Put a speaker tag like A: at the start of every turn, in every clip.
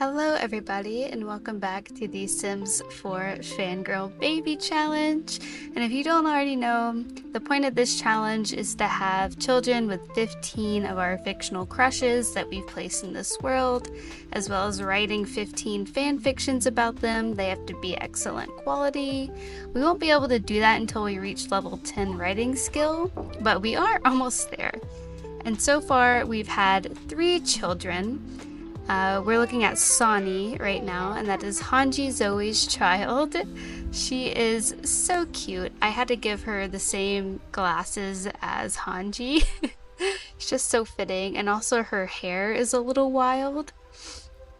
A: Hello everybody and welcome back to the Sims 4 Fangirl Baby Challenge. And if you don't already know, the point of this challenge is to have children with 15 of our fictional crushes that we've placed in this world, as well as writing 15 fan fictions about them. They have to be excellent quality. We won't be able to do that until we reach level 10 writing skill, but we are almost there. And so far we've had 3 children. We're looking at Sani right now, and that is Hanji Zoe's child. She is so cute. I had to give her the same glasses as Hanji. It's just so fitting, and also her hair is a little wild.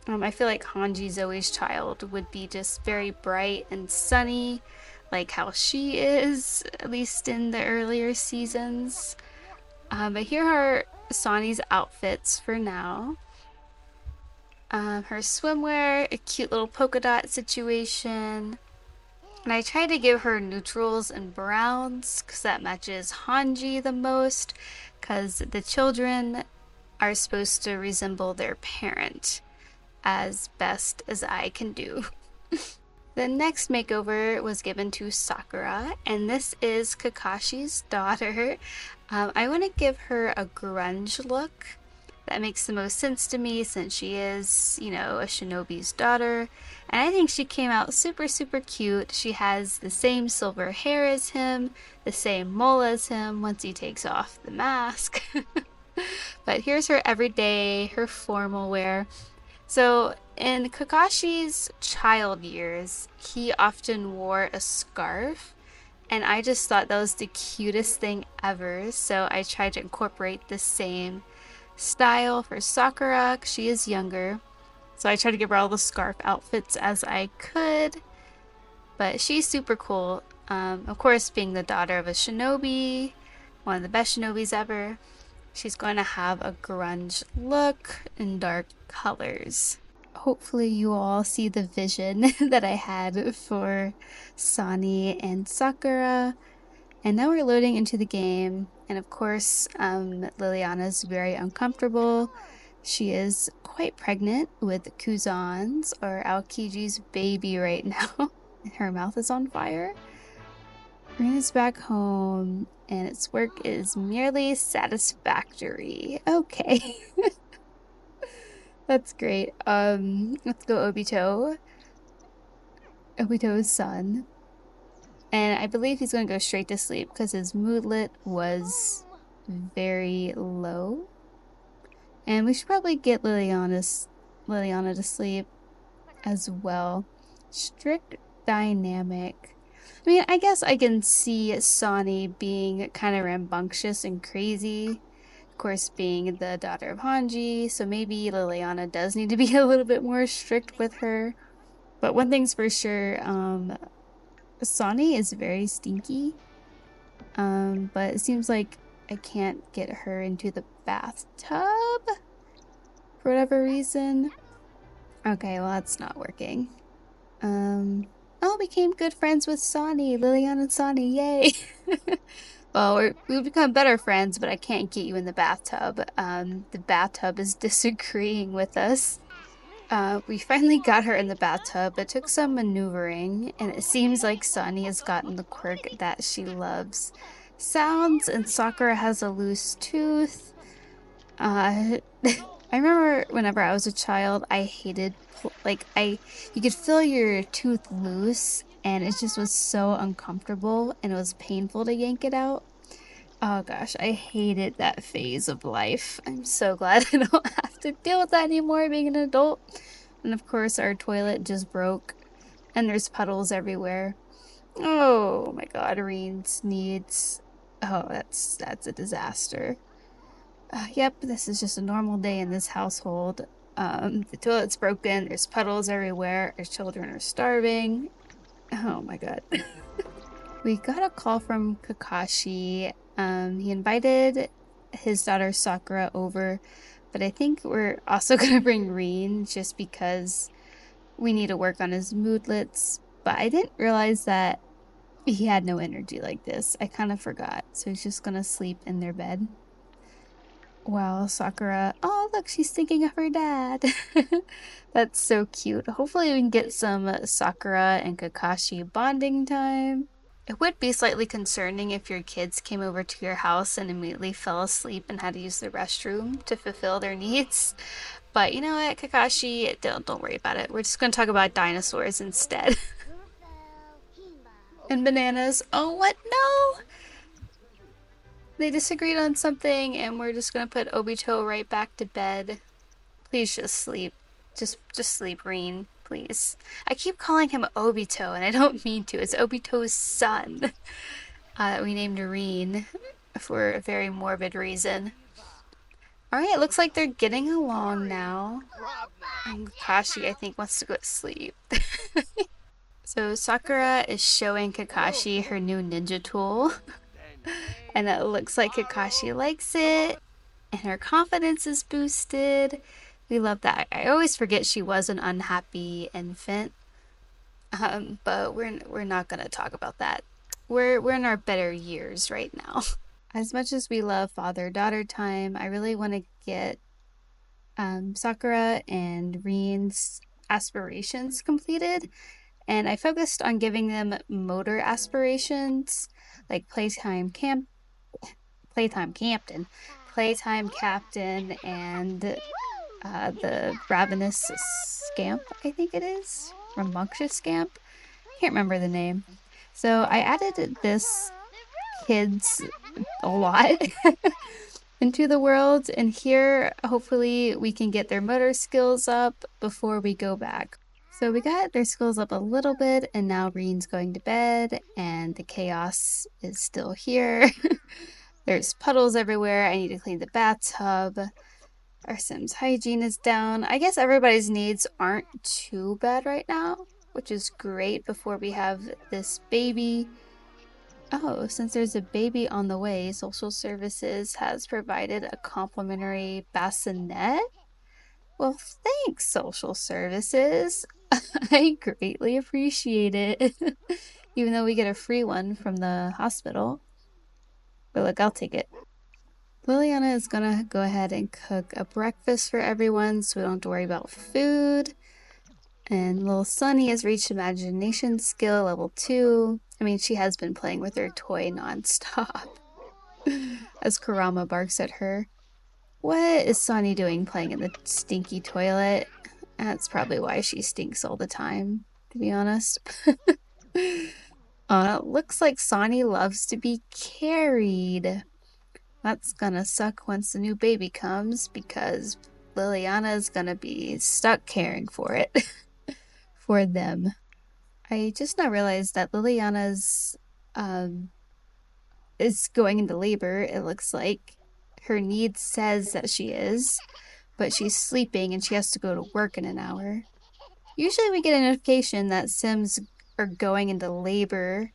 A: I feel like Hanji Zoe's child would be just very bright and sunny, like how she is, at least in the earlier seasons. But here are Sani's outfits for now. Her swimwear, a cute little polka dot situation. And I tried to give her neutrals and browns because that matches Hanji the most, because the children are supposed to resemble their parent as best as I can do. The next makeover was given to Sakura, and this is Kakashi's daughter. I want to give her a grunge look. That makes the most sense to me since she is, you know, a shinobi's daughter. And I think she came out super, super cute. She has the same silver hair as him, the same mole as him once he takes off the mask. But here's her everyday, her formal wear. So in Kakashi's child years, he often wore a scarf. And I just thought that was the cutest thing ever. So I tried to incorporate the same style for Sakura. She is younger, so I tried to give her all the scarf outfits as I could, but she's super cool. Of course, being the daughter of a shinobi, one of the best shinobis ever, she's going to have a grunge look in dark colors. Hopefully you all see the vision that I had for Sani and Sakura. And now we're loading into the game, and of course, Liliana's very uncomfortable. She is quite pregnant with Kuzan's, or Aokiji's baby right now. Her mouth is on fire. Rina's back home, and its work is merely satisfactory. Okay. That's great. Let's go Obito. Obito's son. And I believe he's going to go straight to sleep because his moodlet was very low. And we should probably get Liliana to sleep as well. Strict dynamic. I mean, I guess I can see Sani being kind of rambunctious and crazy. Of course, being the daughter of Hanji, so maybe Liliana does need to be a little bit more strict with her. But one thing's for sure, Sani is very stinky, but it seems like I can't get her into the bathtub for whatever reason. Okay, well that's not working. Oh, became good friends with Sani, Liliana and Sani, yay! Well, we've become better friends, but I can't get you in the bathtub. The bathtub is disagreeing with us. We finally got her in the bathtub. It took some maneuvering, and it seems like Sani has gotten the quirk that she loves. Sounds, and Sakura has a loose tooth. I remember whenever I was a child, I hated, you could feel your tooth loose, and it just was so uncomfortable, and it was painful to yank it out. Oh gosh, I hated that phase of life. I'm so glad I don't have to deal with that anymore being an adult. And of course our toilet just broke and there's puddles everywhere. Oh my god, Reens needs... Oh, that's a disaster. Yep, this is just a normal day in this household. The toilet's broken, there's puddles everywhere, our children are starving. Oh my god. We got a call from Kakashi. He invited his daughter Sakura over, but I think we're also gonna bring Reen just because we need to work on his moodlets. But I didn't realize that he had no energy like this. I kind of forgot. So he's just gonna sleep in their bed. Wow, Sakura. Oh, look, she's thinking of her dad. That's so cute. Hopefully we can get some Sakura and Kakashi bonding time. It would be slightly concerning if your kids came over to your house and immediately fell asleep and had to use the restroom to fulfill their needs. But you know what, Kakashi, don't worry about it. We're just going to talk about dinosaurs instead. And bananas. Oh, what? No! They disagreed on something and we're just going to put Obito right back to bed. Please just sleep. Just sleep, Reen. Please. I keep calling him Obito and I don't mean to. It's Obito's son. We named Reen for a very morbid reason. Alright, it looks like they're getting along now. And Kakashi, I think, wants to go to sleep. So Sakura is showing Kakashi her new ninja tool. And it looks like Kakashi likes it. And her confidence is boosted. We love that. I always forget she was an unhappy infant. But we're not gonna talk about that. We're in our better years right now. As much as we love father-daughter time, I really want to get Sakura and Reen's aspirations completed. And I focused on giving them motor aspirations, like playtime captain, playtime captain, and the ravenous scamp, I think it is, rambunctious scamp. Can't remember the name. So I added this kids a lot into the world, and here hopefully we can get their motor skills up before we go back. So we got their skills up a little bit, and now Reen's going to bed and the chaos is still here. There's puddles everywhere. I need to clean the bathtub. Our Sims hygiene is down. I guess everybody's needs aren't too bad right now, which is great before we have this baby. Oh, since there's a baby on the way, social services has provided a complimentary bassinet. Well, thanks, social services. I greatly appreciate it. Even though we get a free one from the hospital. But look, I'll take it. Liliana is gonna go ahead and cook a breakfast for everyone so we don't have to worry about food. And little Sunny has reached imagination skill level 2. I mean, she has been playing with her toy nonstop. As Kurama barks at her. What is Sunny doing playing in the stinky toilet? That's probably why she stinks all the time, to be honest. It looks like Sonny loves to be carried. That's gonna suck once the new baby comes because Liliana's gonna be stuck caring for it. For them. I just now realized that Liliana's is going into labor. It looks like her need says that she is, but she's sleeping and she has to go to work in an hour. Usually we get a notification that Sims are going into labor.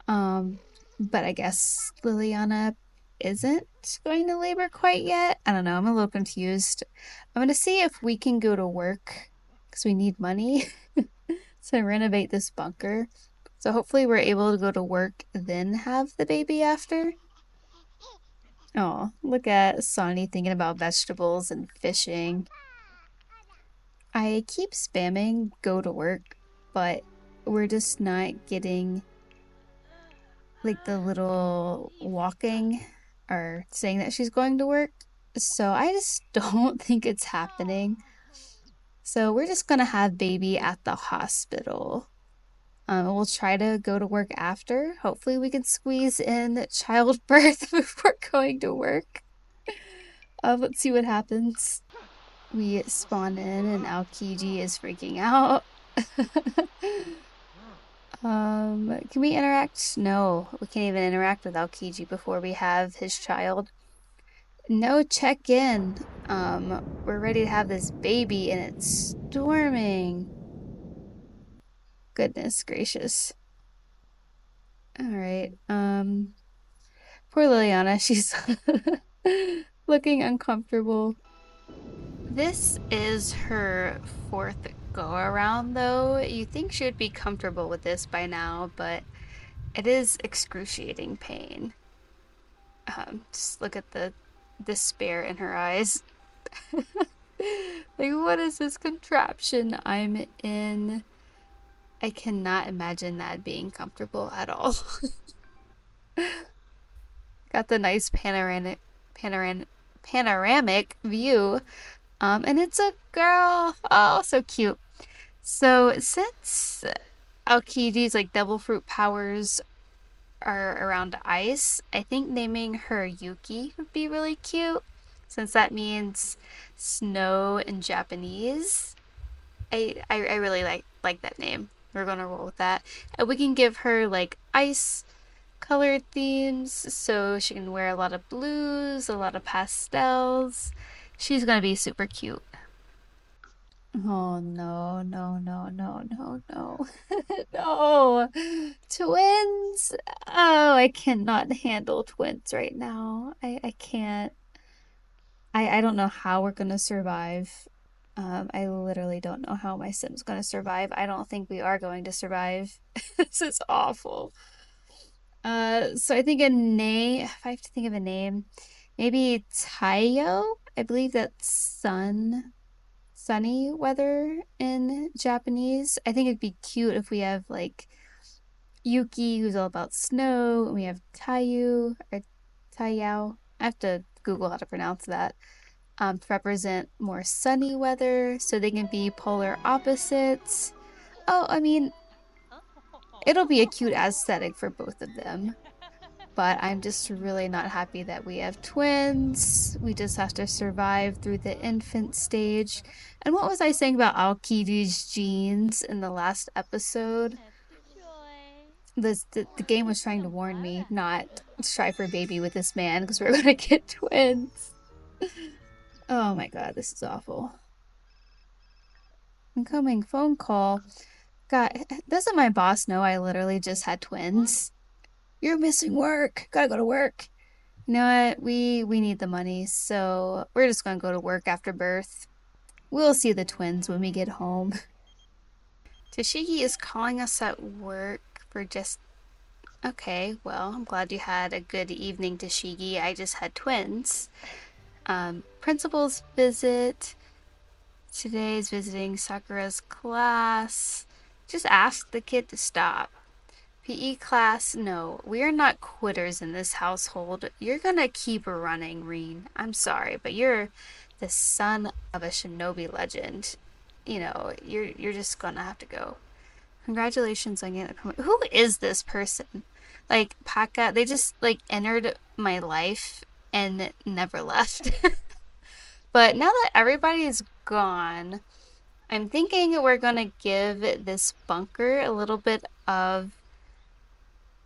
A: But I guess Liliana isn't going to labor quite yet. I don't know. I'm a little confused. I'm going to see if we can go to work because we need money to renovate this bunker. So hopefully we're able to go to work, then have the baby after. Oh, look at Sonny thinking about vegetables and fishing. I keep spamming go to work, but we're just not getting like the little walking or saying that she's going to work. So I just don't think it's happening. So we're just gonna have baby at the hospital. We'll try to go to work after. Hopefully we can squeeze in childbirth before going to work. Let's see what happens. We spawn in and Aokiji is freaking out. Can we interact? No, we can't even interact with Aokiji before we have his child. No check-in. We're ready to have this baby and it's storming. Goodness gracious. Alright, poor Liliana, she's looking uncomfortable. This is her 4th go-around, though. You think she would be comfortable with this by now, but it is excruciating pain. Just look at the despair in her eyes. Like, what is this contraption I'm in? I cannot imagine that being comfortable at all. Got the nice panoramic, panoramic view. And it's a girl. Oh, so cute. So since Aokiji's like devil fruit powers are around ice, I think naming her Yuki would be really cute, since that means snow in Japanese. I really like that name. We're gonna roll with that. And we can give her like ice colored themes, so she can wear a lot of blues, a lot of pastels. She's gonna be super cute. Oh no, no, no, no, no, no. No. Twins. Oh, I cannot handle twins right now. I can't. I don't know how we're gonna survive. I literally don't know how my Sim's gonna survive. I don't think we are going to survive. This is awful. So I think a name, if I have to think of a name, maybe Taiyo. I believe that's sunny weather in Japanese. I think it'd be cute if we have like Yuki, who's all about snow, and we have Taiyu or Taiyao. I have to Google how to pronounce that. To represent more sunny weather, so they can be polar opposites. Oh, I mean, it'll be a cute aesthetic for both of them. But I'm just really not happy that we have twins. We just have to survive through the infant stage. And what was I saying about Aokiru's genes in the last episode? The game was trying to warn me not to try for a baby with this man because we're gonna get twins. Oh my god, this is awful. Incoming phone call. God, doesn't my boss know I literally just had twins? You're missing work. Gotta go to work. You know what? We need the money, so we're just gonna go to work after birth. We'll see the twins when we get home. Tashigi is calling us at work for just... Okay, well, I'm glad you had a good evening, Tashigi. I just had twins. Principal's visit. Today's visiting Sakura's class. Just ask the kid to stop. PE class, no, we are not quitters in this household. You're gonna keep running, Reen. I'm sorry, but you're the son of a shinobi legend. You know, you're just gonna have to go. Congratulations on getting a promotion. Who is this person? Like Paka, they just like entered my life and never left. But now that everybody is gone, I'm thinking we're gonna give this bunker a little bit of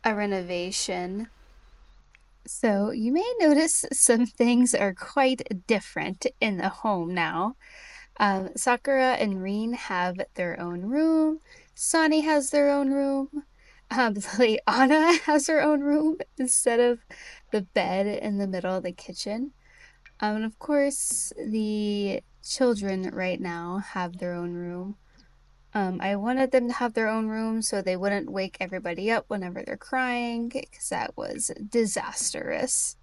A: a renovation. So you may notice some things are quite different in the home now. Sakura and Reen have their own room. Sani has their own room. Anna has her own room instead of the bed in the middle of the kitchen. And of course, the children right now have their own room. I wanted them to have their own room so they wouldn't wake everybody up whenever they're crying, because that was disastrous.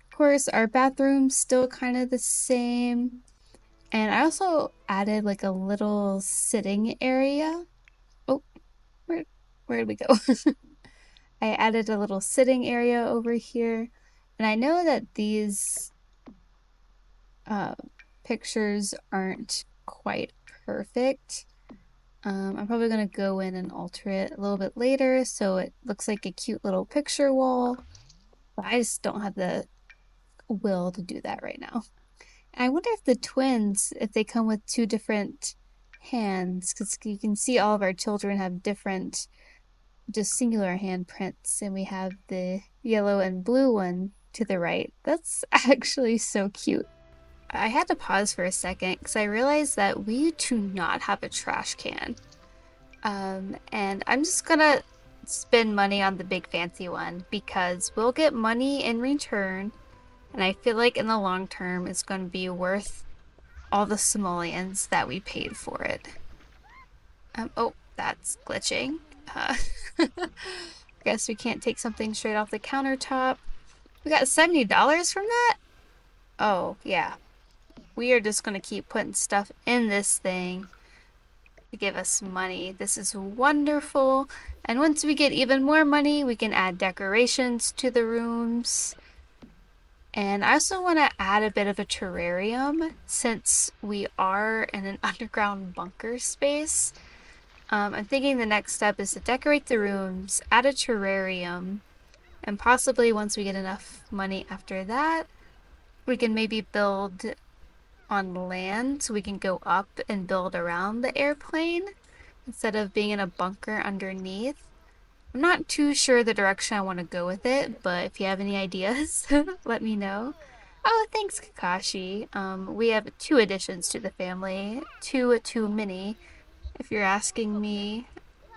A: Of course, our bathroom's still kind of the same. And I also added like a little sitting area. Oh, where did we go? I added a little sitting area over here. And I know that these pictures aren't quite perfect. I'm probably going to go in and alter it a little bit later so it looks like a cute little picture wall. But I just don't have the will to do that right now. And I wonder if the twins, if they come with two different hands, because you can see all of our children have different, just singular handprints, and we have the yellow and blue one to the right. That's actually so cute. I had to pause for a second because I realized that we do not have a trash can. And I'm just gonna spend money on the big fancy one because we'll get money in return, and I feel like in the long term it's going to be worth all the simoleons that we paid for it. Oh, that's glitching. Guess we can't take something straight off the countertop. We got $70 from that? Oh, yeah. We are just gonna keep putting stuff in this thing to give us money. This is wonderful. And once we get even more money, we can add decorations to the rooms. And I also want to add a bit of a terrarium since we are in an underground bunker space. I'm thinking the next step is to decorate the rooms, add a terrarium, and possibly once we get enough money after that, we can maybe build on land so we can go up and build around the airplane instead of being in a bunker underneath. I'm not too sure the direction I want to go with it, but if you have any ideas, let me know. Oh, thanks, Kakashi. We have two additions to the family. Too many. If you're asking me,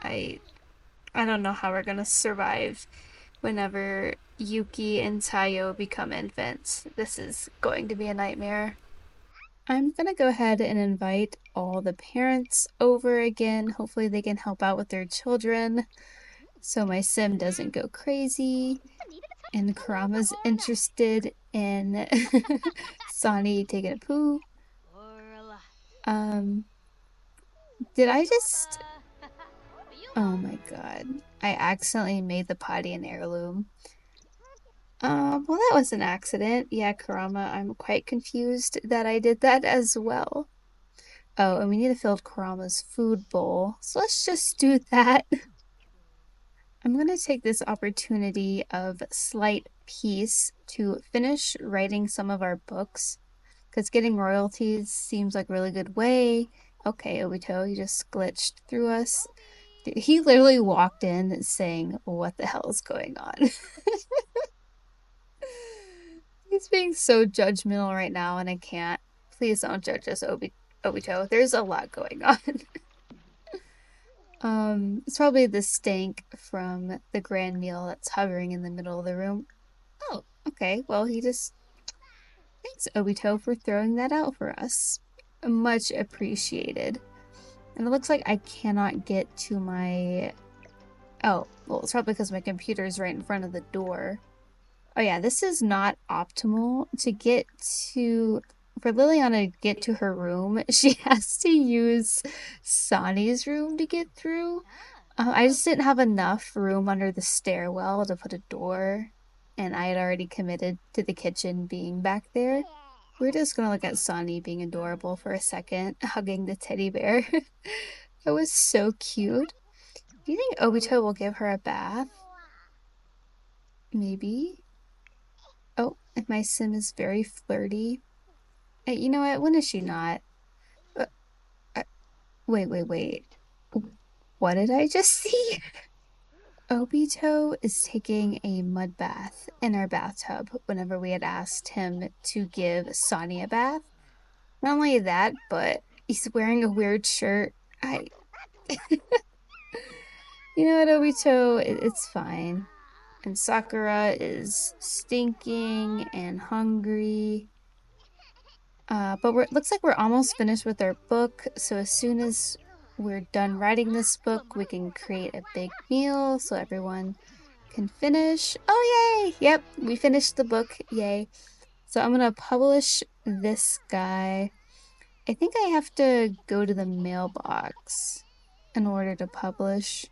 A: I I don't know how we're gonna survive whenever Yuki and Tayo become infants. This is going to be a nightmare. I'm gonna go ahead and invite all the parents over again. Hopefully they can help out with their children so my sim doesn't go crazy. And Kurama's interested in Sani taking a poo. Um, did I just... Oh my god. I accidentally made the potty an heirloom. Well, that was an accident. Yeah, Kurama, I'm quite confused that I did that as well. Oh, and we need to fill Kurama's food bowl. So let's just do that. I'm going to take this opportunity of slight peace to finish writing some of our books because getting royalties seems like a really good way. Okay, Obito, you just glitched through us. Dude, he literally walked in saying, "What the hell is going on?" He's being so judgmental right now, and I can't. Please don't judge us, Obito. There's a lot going on. It's probably the stank from the grand meal that's hovering in the middle of the room. Oh, okay. Well, he just... Thanks, Obito, for throwing that out for us. Much appreciated. And it looks like I cannot get to my... Oh, well, it's probably because my computer is right in front of the door. Oh yeah, this is not optimal. To get to... For Liliana to get to her room, she has to use Sani's room to get through. I just didn't have enough room under the stairwell to put a door, and I had already committed to the kitchen being back there. We're just gonna look at Sani being adorable for a second, hugging the teddy bear. That was so cute. Do you think Obito will give her a bath? Maybe. Oh, and my sim is very flirty. Hey, you know what? When is she not? Uh, uh, wait. What did I just see? Obito is taking a mud bath in our bathtub whenever we had asked him to give Sonny a bath. Not only that, but he's wearing a weird shirt. You know what, Obito? It's fine. And Sakura is stinking and hungry. But it looks like we're almost finished with our book. So as soon as we're done writing this book, we can create a big meal so everyone can finish. Oh, yay! Yep, we finished the book. Yay. So I'm gonna publish this guy. I think I have to go to the mailbox in order to publish.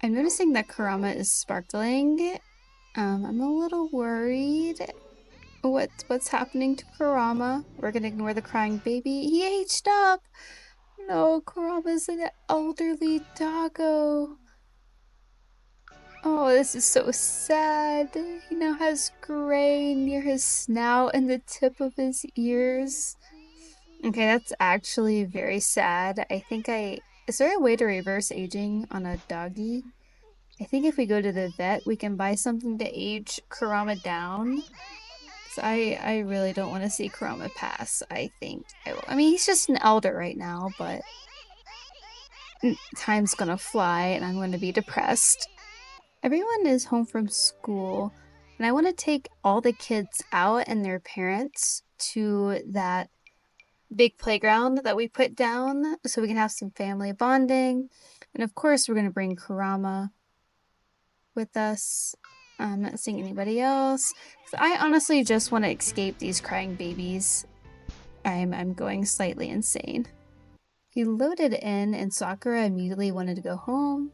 A: I'm noticing that Kurama is sparkling. I'm a little worried. What's happening to Kurama? We're gonna ignore the crying baby. He aged up! No, Kurama's an elderly doggo. Oh, this is so sad. He now has gray near his snout and the tip of his ears. Okay, that's actually very sad. Is there a way to reverse aging on a doggy? I think if we go to the vet, we can buy something to age Kurama down. So I really don't want to see Kurama pass. I think I will. I mean, he's just an elder right now, but time's gonna fly and I'm going to be depressed. Everyone is home from school, and I want to take all the kids out and their parents to that big playground that we put down so we can have some family bonding. And of course, we're going to bring Kurama with us. I'm not seeing anybody else. So I honestly just want to escape these crying babies. I'm going slightly insane. He loaded in and Sakura immediately wanted to go home.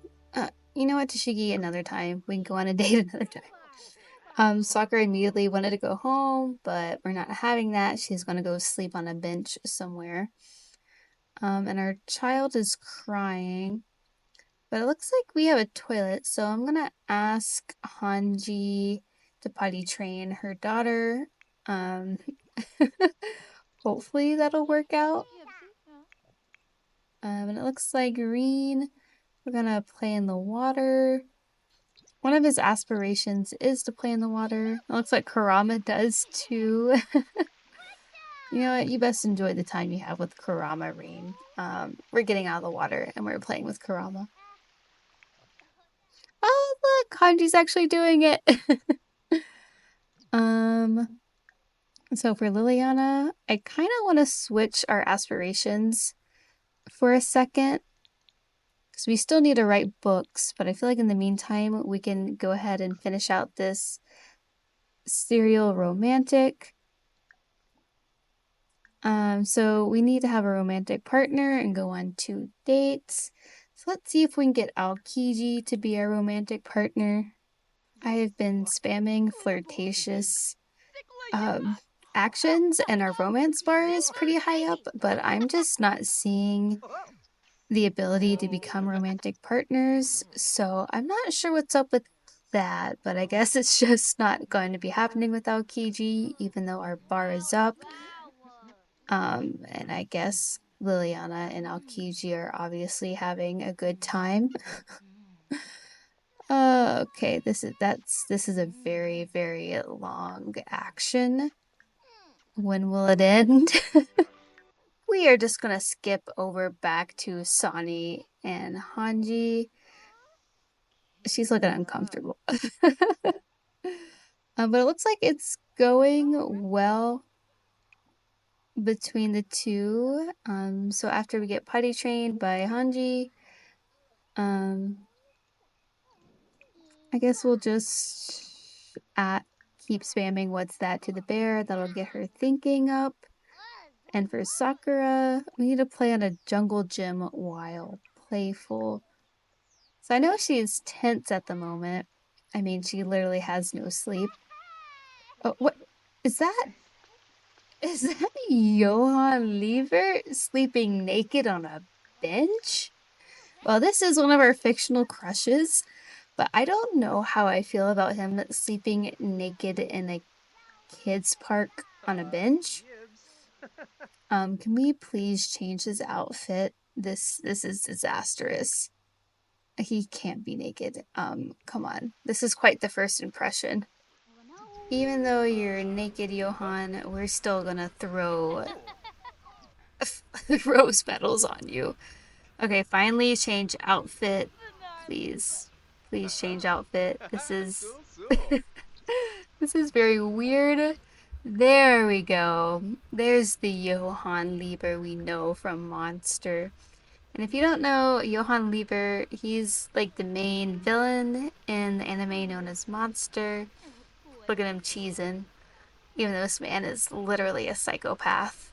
A: You know what, Tashigi, another time. We can go on a date another time. Sakura immediately wanted to go home, but we're not having that. She's gonna go sleep on a bench somewhere. And our child is crying. But it looks like we have a toilet, so I'm gonna ask Hanji to potty train her daughter. Um, hopefully that'll work out. And it looks like Green, we're gonna play in the water. One of his aspirations is to play in the water. It looks like Kurama does too. You know what? You best enjoy the time you have with Kurama, Reen. We're getting out of the water and we're playing with Kurama. Oh, look! Hanji's actually doing it! So for Liliana, I kind of want to switch our aspirations for a second. Because we still need to write books, but I feel like in the meantime, we can go ahead and finish out this serial romantic. So we need to have a romantic partner and go on 2 dates. So let's see if we can get Aokiji to be our romantic partner. I have been spamming flirtatious actions and our romance bar is pretty high up, but I'm just not seeing the ability to become romantic partners. So I'm not sure what's up with that, but I guess it's just not going to be happening with Aokiji, even though our bar is up. And I guess Liliana and Aokiji are obviously having a good time. Okay, this is a very, very long action. When will it end? We are just gonna skip over back to Sani and Hanji. She's looking uncomfortable. But it looks like it's going well between the two. So after we get potty trained by Hanji, I guess we'll just keep spamming what's that to the bear. That'll get her thinking up. And for Sakura, we need to play on a jungle gym while playful. So I know she's tense at the moment. I mean, she literally has no sleep. Oh, what is that? Is that Johan Liebert sleeping naked on a bench? Well, this is one of our fictional crushes, but I don't know how I feel about him sleeping naked in a kids' park on a bench. Can we please change his outfit? This is disastrous. He can't be naked. Come on. This is quite the first impression. Even though you're naked, Johan, we're still gonna throw rose petals on you. Okay, finally change outfit. Please. Please change outfit. This is this is very weird. There we go. There's the Johan Liebert we know from Monster. And if you don't know Johan Liebert, he's like the main villain in the anime known as Monster. Look at him cheesing, even though this man is literally a psychopath.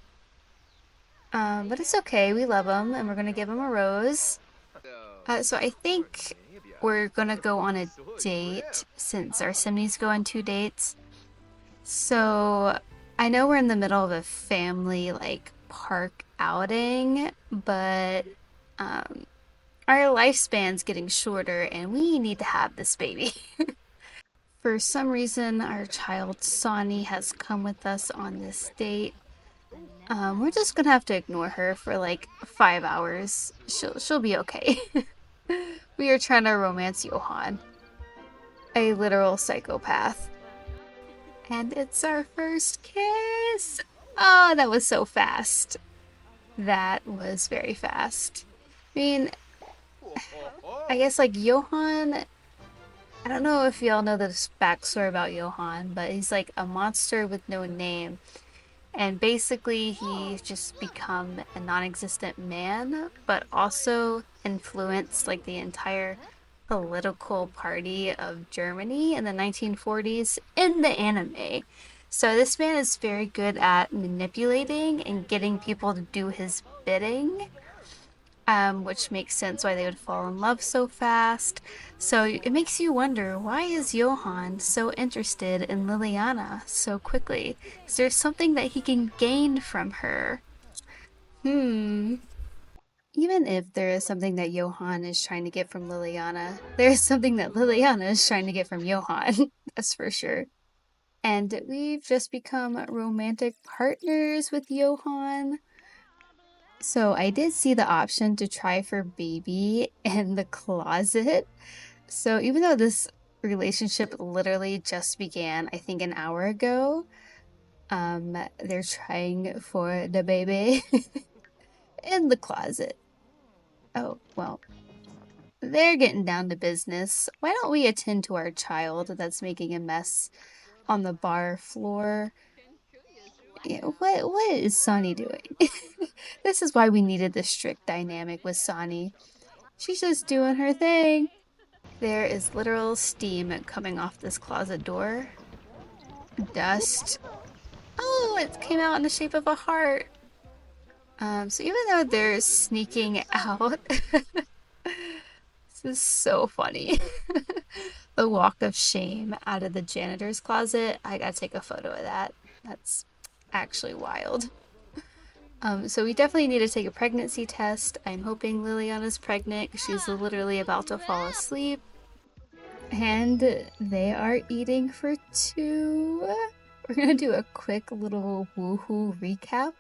A: But it's okay, we love him, and we're gonna give him a rose. So I think we're gonna go on a date since our Simneys go on 2 dates. So I know we're in the middle of a family like park outing, but our lifespan's getting shorter and we need to have this baby. For some reason, our child Sani has come with us on this date. We're just gonna have to ignore her for like 5 hours. She'll be okay. We are trying to romance Johan, a literal psychopath. And it's our first kiss! Oh, that was so fast. That was very fast. I mean, I guess like Johan, I don't know if y'all know this backstory about Johan, but he's like a monster with no name. And basically, he's just become a non existent man, but also influenced like the entire political party of Germany in the 1940s in the anime. So this man is very good at manipulating and getting people to do his bidding, which makes sense why they would fall in love so fast. So it makes you wonder, why is Johan so interested in Liliana so quickly? Is there something that he can gain from her? Hmm. Even if there is something that Johan is trying to get from Liliana, there is something that Liliana is trying to get from Johan. That's for sure. And we've just become romantic partners with Johan. So I did see the option to try for baby in the closet. So even though this relationship literally just began, I think an hour ago, they're trying for the baby in the closet. Oh, well, they're getting down to business. Why don't we attend to our child that's making a mess on the bar floor? Yeah, what is Sonny doing? This is why we needed the strict dynamic with Sonny. She's just doing her thing. There is literal steam coming off this closet door. Dust. Oh, it came out in the shape of a heart. So even though they're sneaking out, this is so funny. The walk of shame out of the janitor's closet. I gotta take a photo of that. That's actually wild. So we definitely need to take a pregnancy test. I'm hoping Liliana's pregnant. She's literally about to fall asleep. And they are eating for two. We're gonna do a quick little woohoo recap.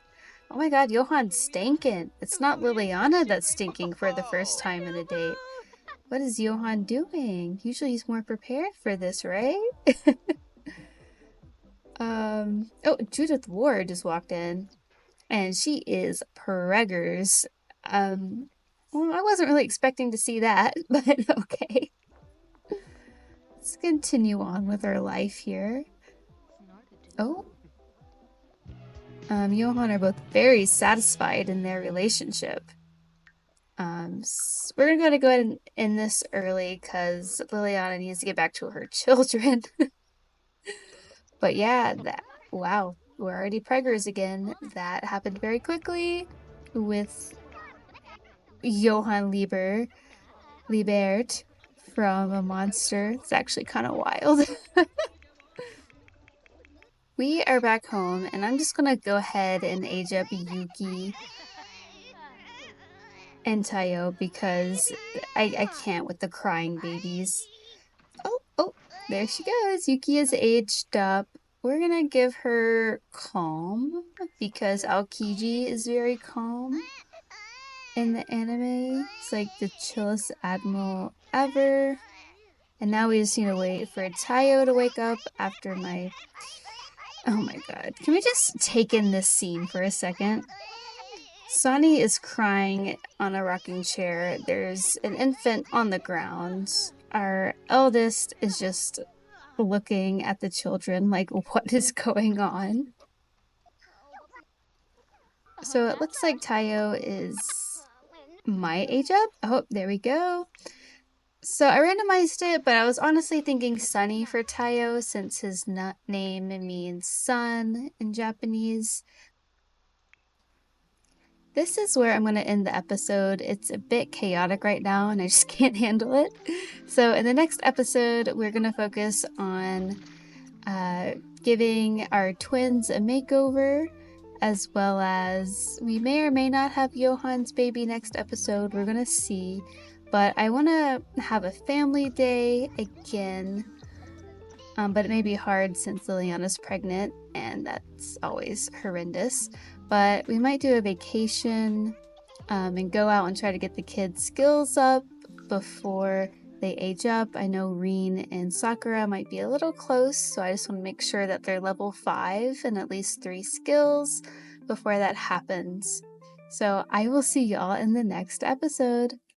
A: Oh my god, Johan's stinking. It's not Liliana that's stinking for the first time in a date. What is Johan doing? Usually he's more prepared for this, right? Oh, Judith Ward just walked in. And she is preggers. Well, I wasn't really expecting to see that, but okay. Let's continue on with our life here. Oh. Johan are both very satisfied in their relationship. So we're gonna go ahead and end this early because Liliana needs to get back to her children. But yeah, wow, we're already preggers again. That happened very quickly with Johan Liebert from a monster. It's actually kind of wild. We are back home, and I'm just gonna go ahead and age up Yuki and Tayo because I can't with the crying babies. Oh, there she goes. Yuki is aged up. We're gonna give her calm because Aokiji is very calm in the anime. It's like the chillest admiral ever. And now we just need to wait for Tayo to wake up after my... Oh my god. Can we just take in this scene for a second? Sonny is crying on a rocking chair. There's an infant on the ground. Our eldest is just looking at the children like, what is going on? So it looks like Tayo is my age up. Oh, there we go. So I randomized it, but I was honestly thinking Sunny for Tayo since his name means sun in Japanese. This is where I'm going to end the episode. It's a bit chaotic right now and I just can't handle it. So in the next episode, we're going to focus on giving our twins a makeover, as well as we may or may not have Johan's baby next episode. We're going to see. But I want to have a family day again. But it may be hard since Liliana's pregnant, and that's always horrendous. But we might do a vacation and go out and try to get the kids' skills up before they age up. I know Reen and Sakura might be a little close, so I just want to make sure that they're level 5 and at least 3 skills before that happens. So I will see y'all in the next episode.